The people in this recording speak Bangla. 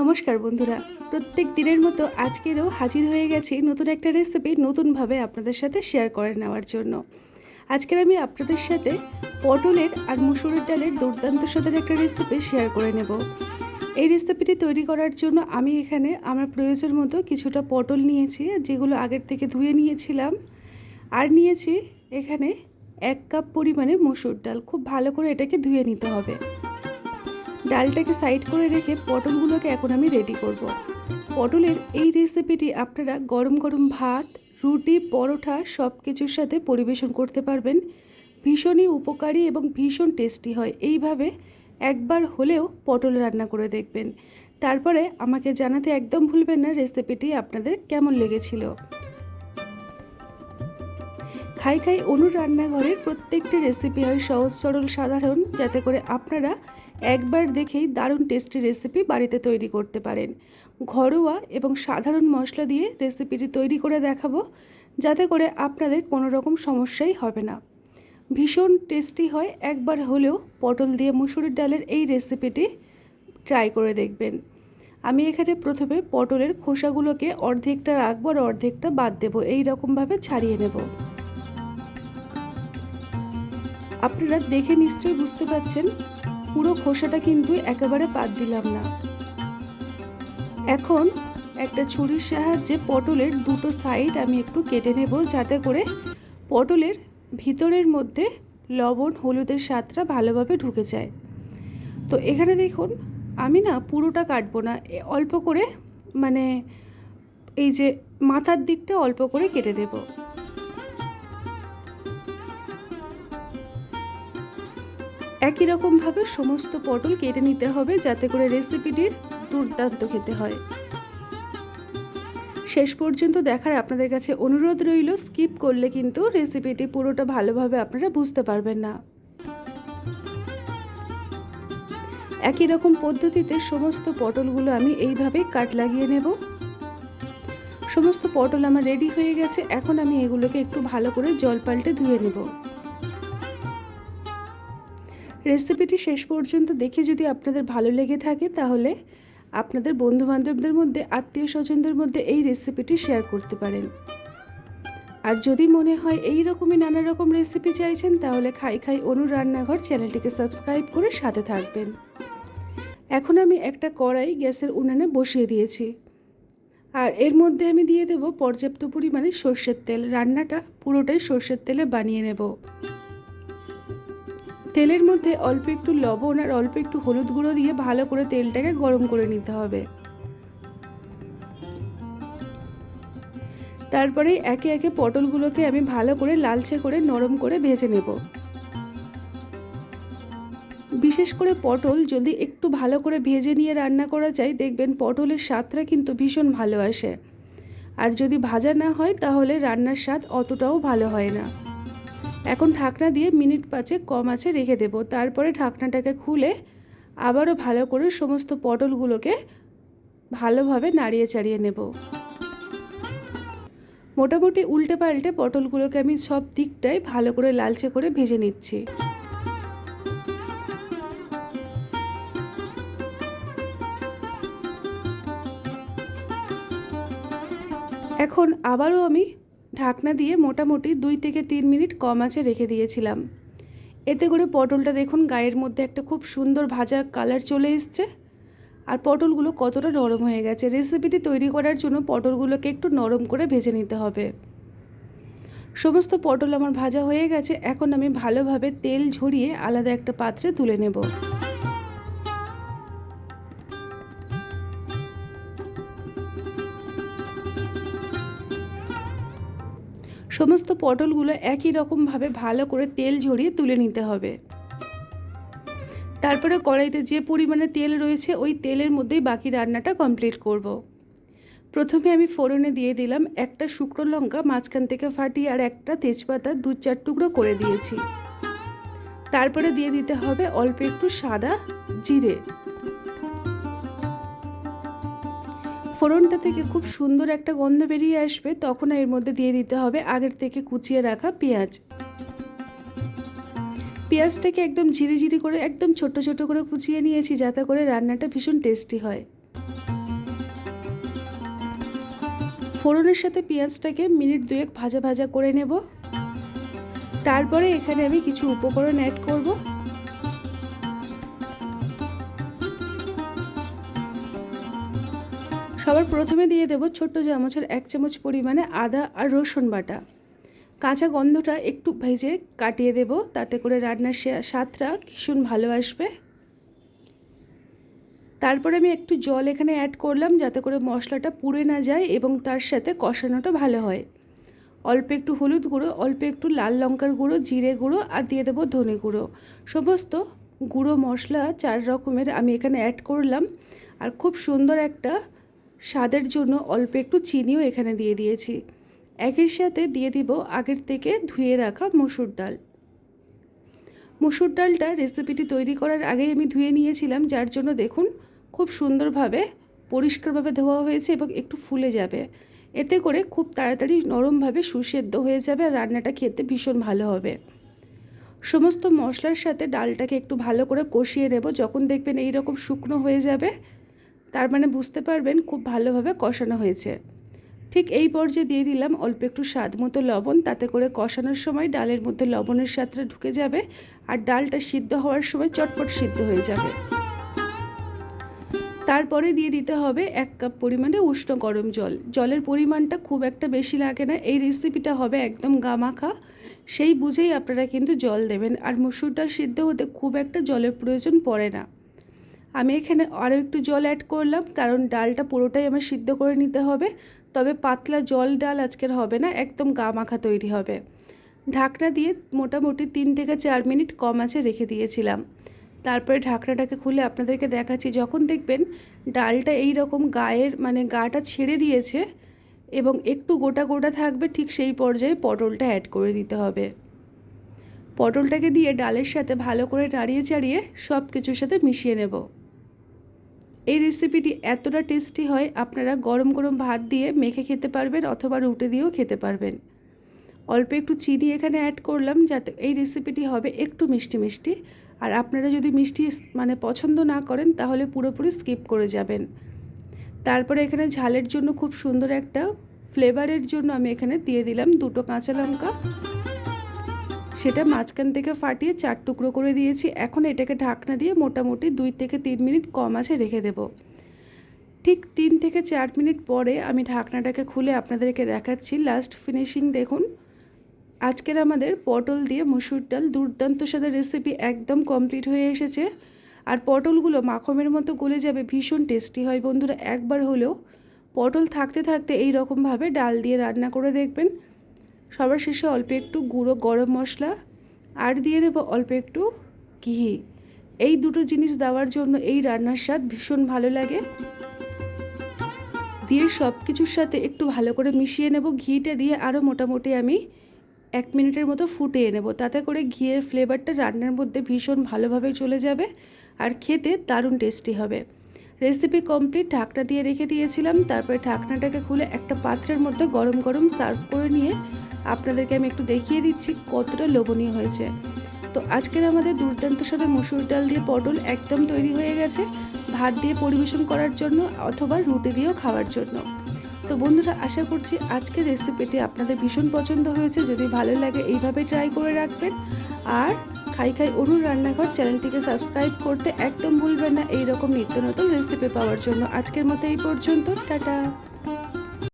নমস্কার বন্ধুরা, প্রত্যেক দিনের মতো আজকেরও হাজির হয়ে গেছি নতুন একটা রেসিপি নতুনভাবে আপনাদের সাথে শেয়ার করে নেওয়ার জন্য। আজকের আমি আপনাদের সাথে পটলের আর মুসুরের ডালের দুর্দান্ত স্বাদের একটা রেসিপি শেয়ার করে নেব। এই রেসিপিটি তৈরি করার জন্য আমি এখানে আমার প্রয়োজন মতো কিছুটা পটল নিয়েছি, যেগুলো আগের থেকে ধুয়ে নিয়েছিলাম, আর নিয়েছি এখানে 1 কাপ পরিমাণে মসুর ডাল। খুব ভালো করে এটাকে ধুয়ে নিতে হবে। ডালটাকে সাইড করে রেখে পটলগুলোকে এখন আমি রেডি করব। পটলের এই রেসিপিটি আপনারা গরম গরম ভাত, রুটি, পরোটা সব কিছুর সাথে পরিবেশন করতে পারবেন। ভীষণই উপকারী এবং ভীষণ টেস্টি হয়। এইভাবে একবার হলেও পটল রান্না করে দেখবেন, তারপরে আমাকে জানাতে একদম ভুলবেন না রেসিপিটি আপনাদের কেমন লেগেছিল। খাই খাই অনুর রান্নাঘরের প্রত্যেকটি রেসিপি হয় সহজ সরল সাধারণ, যাতে করে আপনারা একবার দেখেই দারুণ টেস্টি রেসিপি বাড়িতে তৈরি করতে পারেন। ঘরোয়া এবং সাধারণ মশলা দিয়ে রেসিপিটি তৈরি করে দেখাবো, যাতে করে আপনাদের কোনো রকম সমস্যাই হবে না। ভীষণ টেস্টি হয়। একবার হলেও পটল দিয়ে মুসুরির ডালের এই রেসিপিটি ট্রাই করে দেখবেন। আমি এখানে প্রথমে পটলের খোসাগুলোকে অর্ধেকটা রাখবো আর অর্ধেকটা বাদ দেবো, এই রকমভাবে ছাড়িয়ে নেব। আপনারা দেখে নিশ্চয়ই বুঝতে পারছেন পুরো খোসাটা কিন্তু একেবারে বাদ দিলাম না। এখন একটা ছুরির সাহায্যে পটলের দুটো সাইড আমি একটু কেটে নেব, যাতে করে পটলের ভিতরের মধ্যে লবণ হলুদের স্বাদটা ভালোভাবে ঢুকে যায়। তো এখানে দেখুন, আমি না পুরোটা কাটবো না, অল্প করে, মানে এই যে মাথার দিকটা অল্প করে কেটে দেব। একই রকমভাবে সমস্ত পটল কেটে নিতে হবে, যাতে করে রেসিপিটির দুর্দান্ত খেতে হয়। শেষ পর্যন্ত দেখার আপনাদের কাছে অনুরোধ রইল, স্কিপ করলে কিন্তু রেসিপিটি পুরোটা ভালোভাবে আপনারা বুঝতে পারবেন না। একই রকম পদ্ধতিতে সমস্ত পটলগুলো আমি এইভাবেই কাট লাগিয়ে নেব। সমস্ত পটল আমার রেডি হয়ে গেছে। এখন আমি এগুলোকে একটু ভালো করে জল পাল্টে ধুয়ে নেব। রেসিপিটি শেষ পর্যন্ত দেখে যদি আপনাদের ভালো লেগে থাকে, তাহলে আপনাদের বন্ধুবান্ধবদের মধ্যে, আত্মীয় স্বজনদের মধ্যে এই রেসিপিটি শেয়ার করতে পারেন। আর যদি মনে হয় এই রকমই নানা রকম রেসিপি চাইছেন, তাহলে খাই খাই অনুর রান্নাঘর চ্যানেলটিকে সাবস্ক্রাইব করে সাথে থাকবেন। এখন আমি একটা কড়াই গ্যাসের উনানে বসিয়ে দিয়েছি, আর এর মধ্যে আমি দিয়ে দেব পর্যাপ্ত পরিমাণে সর্ষের তেল। রান্নাটা পুরোটাই সর্ষের তেলে বানিয়ে নেব। তেলের মধ্যে অল্প একটু লবণ আর অল্প একটু হলুদ গুঁড়ো দিয়ে ভালো করে তেলটাকে গরম করে নিতে হবে। তারপরে একে একে পটলগুলোকে আমি ভালো করে লালচে করে নরম করে ভেজে নেব। বিশেষ করে পটল যদি একটু ভালো করে ভেজে নিয়ে রান্না করা যায়, দেখবেন পটলের স্বাদটা কিন্তু ভীষণ ভালো আসে। আর যদি ভাজা না হয়, তাহলে রান্নার স্বাদ অতটাও ভালো হয় না। এখন ঢাকনা দিয়ে মিনিট 5 কম আঁচে রেখে দেব। তারপরে ঢাকনাটাকে খুলে আবারও ভালো করে সমস্ত পটলগুলোকে ভালোভাবে নাড়িয়ে চাড়িয়ে নেব। মোটামুটি উল্টে পাল্টে পটলগুলোকে আমি সব দিকটাই ভালো করে লালচে করে ভেজে নিচ্ছি। এখন আবারও আমি ঢাকনা দিয়ে মোটামুটি 2 থেকে 3 মিনিট কম আঁচে রেখে দিয়েছিলাম। এতে করে পটলটা দেখুন গায়ের মধ্যে একটা খুব সুন্দর ভাজা কালার চলে এসছে, আর পটলগুলো কতটা নরম হয়ে গেছে। রেসিপিটি তৈরি করার জন্য পটলগুলোকে একটু নরম করে ভেজে নিতে হবে। সমস্ত পটল আমার ভাজা হয়ে গেছে। এখন আমি ভালোভাবে তেল ঝরিয়ে আলাদা একটা পাত্রে তুলে নেব। সমস্ত পটলগুলো একই রকমভাবে ভালো করে তেল ঝরিয়ে তুলে নিতে হবে। তারপরে কড়াইতে যে পরিমাণে তেল রয়েছে, ওই তেলের মধ্যেই বাকি রান্নাটা কমপ্লিট করব। প্রথমে আমি ফোড়নে দিয়ে দিলাম একটা শুকনো লঙ্কা মাঝখান থেকে ফাটিয়ে, আর একটা তেজপাতা 2-4 টুকরো করে দিয়েছি। তারপরে দিয়ে দিতে হবে অল্প একটু সাদা জিরে। ফোড়নটা থেকে খুব সুন্দর একটা গন্ধ বেরিয়ে আসবে, তখন এর মধ্যে দিয়ে দিতে হবে আগের থেকে কুচিয়ে রাখা পেঁয়াজ। পেঁয়াজটাকে একদম ঝিরি ঝিরি করে একদম ছোট ছোট করে কুচিয়ে নিয়েছি, যাতে করে রান্নাটা ভীষণ টেস্টি হয়। ফোড়নের সাথে পেঁয়াজটাকে মিনিট 2 ভাজা ভাজা করে নেব। তারপরে এখানে আমি কিছু উপকরণ অ্যাড করব। সবার প্রথমে দিয়ে দেব ছোট্ট চামচের 1 চামচ পরিমাণে আদা আর রসুন বাটা। কাঁচা গন্ধটা একটু ভেজে কাটিয়ে দেব, তাতে করে রান্নার স্বাদটা ভীষণ ভালো আসবে। তারপরে আমি একটু জল এখানে অ্যাড করলাম, যাতে করে মশলাটা পুড়ে না যায় এবং তার সাথে কষানোটা ভালো হয়। অল্প একটু হলুদ গুঁড়ো, অল্প একটু লাল লঙ্কার গুঁড়ো, জিরে গুঁড়ো আর দিয়ে দেবো ধনে গুঁড়ো। সমস্ত গুঁড়ো মশলা 4 রকমের আমি এখানে অ্যাড করলাম। আর খুব সুন্দর একটা স্বাদের জন্য অল্প একটু চিনিও এখানে দিয়ে দিয়েছি। একের সাথে দিয়ে দিব আগের থেকে ধুয়ে রাখা মসুর ডাল। মসুর ডালটা রেসিপিটি তৈরি করার আগেই আমি ধুয়ে নিয়েছিলাম, যার জন্য দেখুন খুব সুন্দরভাবে পরিষ্কারভাবে ধোয়া হয়েছে এবং একটু ফুলে যাবে। এতে করে খুব তাড়াতাড়ি নরমভাবে সুসেদ্ধ হয়ে যাবে আর রান্নাটা খেতে ভীষণ ভালো হবে। সমস্ত মশলার সাথে ডালটাকে একটু ভালো করে কষিয়ে নেব। যখন দেখবেন এই রকম শুকনো হয়ে যাবে, তার মানে বুঝতে পারবেন খুব ভালোভাবে কষানো হয়েছে। ঠিক এই পর্যায়ে দিয়ে দিলাম অল্প একটু স্বাদ মতো লবণ, তাতে করে কষানোর সময় ডালের মধ্যে লবণের স্বাদটা ঢুকে যাবে আর ডালটা সিদ্ধ হওয়ার সময় চটপট সিদ্ধ হয়ে যাবে। তারপরে দিয়ে দিতে হবে 1 কাপ পরিমাণে উষ্ণ গরম জল। জলের পরিমাণটা খুব একটা বেশি লাগে না, এই রেসিপিটা হবে একদম গামাখা, সেই বুঝেই আপনারা কিন্তু জল দেবেন। আর মসুর ডাল সিদ্ধ হতে খুব একটা জলের প্রয়োজন পড়ে না। আমি এখানে আরও একটু জল অ্যাড করলাম, কারণ ডালটা পুরোটাই আমার সিদ্ধ করে নিতে হবে। তবে পাতলা জল ডাল আজকের হবে না, একদম গামাখা তৈরি হবে। ঢাকনা দিয়ে মোটামুটি 3 থেকে 4 মিনিট কম আঁচে রেখে দিয়েছিলাম। তারপরে ঢাকনাটাকে খুলে আপনাদেরকে দেখাচ্ছি। যখন দেখবেন ডালটা এই রকম গায়ের গাটা ছেড়ে দিয়েছে এবং একটু গোটা গোটা থাকবে, ঠিক সেই পর্যায়ে পটলটা অ্যাড করে দিতে হবে। পটলটাকে দিয়ে ডালের সাথে ভালো করে নাড়িয়ে চাড়িয়ে সব কিছুর সাথে মিশিয়ে নেব। এই রেসিপিটি এতটা টেস্টি হয়, আপনারা গরম গরম ভাত দিয়ে মেখে খেতে পারবেন অথবা রুটি দিয়েও খেতে পারবেন। অল্প একটু চিনি এখানে অ্যাড করলাম, যাতে এই রেসিপিটি হবে একটু মিষ্টি মিষ্টি। আর আপনারা যদি মিষ্টি পছন্দ না করেন, তাহলে পুরোপুরি স্কিপ করে যাবেন। তারপরে এখানে ঝালের জন্য খুব সুন্দর একটা ফ্লেভারের জন্য আমি এখানে দিয়ে দিলাম 2টো কাঁচা লঙ্কা। সেটা মাঝখান থেকে ফাটিয়ে 4 টুকরো করে দিয়েছি। এখন এটাকে ঢাকনা দিয়ে মোটামুটি 2 থেকে 3 মিনিট কম আঁচে রেখে দেব। ঠিক 3 থেকে 4 মিনিট পরে আমি ঢাকনাটাকে খুলে আপনাদেরকে দেখাচ্ছি লাস্ট ফিনিশিং। দেখুন, আজকের আমাদের পটল দিয়ে মসুর ডাল দুর্দান্ত স্বাদের রেসিপি একদম কমপ্লিট হয়ে এসেছে। আর পটলগুলো মাখনের মতো গলে যাবে, ভীষণ টেস্টি হয়। বন্ধুরা, একবার হলেও পটল থাকতে থাকতে এই রকমভাবে ডাল দিয়ে রান্না করে দেখবেন। সবার শেষে অল্প একটু গুঁড়ো গরম মশলা আর দিয়ে দেবো অল্প একটু ঘি। এই দুটো জিনিস দেওয়ার জন্য এই রান্নার স্বাদ ভীষণ ভালো লাগে। দিয়ে সব কিছুর সাথে একটু ভালো করে মিশিয়ে নেব। ঘিটা দিয়ে আরও মোটামুটি আমি 1 মিনিটের মতো ফুটিয়ে নেব, তাতে করে ঘিয়ের ফ্লেভারটা রান্নার মধ্যে ভীষণ ভালোভাবে চলে যাবে আর খেতে দারুণ টেস্টি হবে। Recipe complete. ঢাকনা দিয়ে রেখে দিয়েছিলাম। তারপরে ঢাকনাটাকে খুলে একটা পাত্রের মধ্যে গরম গরম সার্ভ করে নিয়ে আপনাদেরকে আমি একটু দেখিয়ে দিচ্ছি কতটা লোভনীয় হয়েছে। তো আজকের আমাদের দুর্দান্ত স্বাদের মসুর ডাল দিয়ে পটল একদম তৈরি হয়ে গেছে, ভাত দিয়ে পরিবেশন করার জন্য অথবা রুটি দিয়েও খাওয়ার জন্য। তো বন্ধুরা, আশা করছি আজকের রেসিপিটি আপনাদের ভীষণ পছন্দ হয়েছে। যদি ভালো লাগে এইভাবে ট্রাই করে রাখবেন। আর খাই খাই অনুর রান্নাঘর চ্যানেলটিকে সাবস্ক্রাইব করতে একদম ভুলবেন না, এইরকম নিত্য নতুন রেসিপি পাওয়ার জন্য। আজকের মতো এই পর্যন্ত, টাটা।